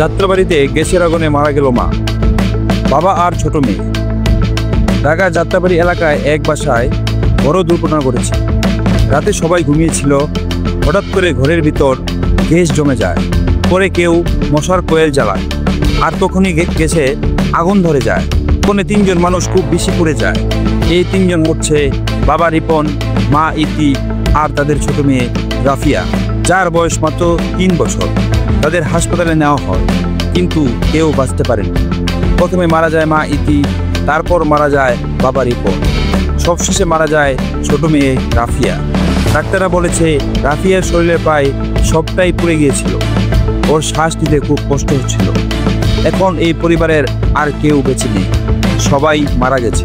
যাত্রাবাড়িতে গ্যাসের আগুনে মারা গেল মা, বাবা আর ছোট মেয়ে। ঢাকার যাত্রাবাড়ি এলাকায় এক বাসায় বড় দুর্ঘটনা ঘটেছে। রাতে সবাই ঘুমিয়েছিল, হঠাৎ করে ঘরের ভিতর গ্যাস জমে যায়। পরে কেউ মশার কোয়েল জ্বালায়, আর তখনই গ্যাসে আগুন ধরে যায়। কোনে 3 জন মানুষ খুব বেশি পড়ে যায়। এই 3 জন হচ্ছে বাবা রিপন, মা ইতি আর তাদের ছোট মেয়ে রাফিয়া, যার বয়স মাত্র 3 বছর। তাদের হাসপাতালে নেওয়া হয়, কিন্তু কেউ বাঁচতে পারেনি। প্রথমে মারা যায় মা ইতি, তারপর মারা যায় বাবা রিপন, সবশেষে মারা যায় ছোট মেয়ে রাফিয়া। ডাক্তাররা বলেছে রাফিয়ার শরীরে প্রায় সবটাই পুড়ে গিয়েছিল, ওর শ্বাস নিতে খুব কষ্ট হচ্ছিল। এখন এই পরিবারের আর কেউ বেঁচে নেই, সবাই মারা গেছে।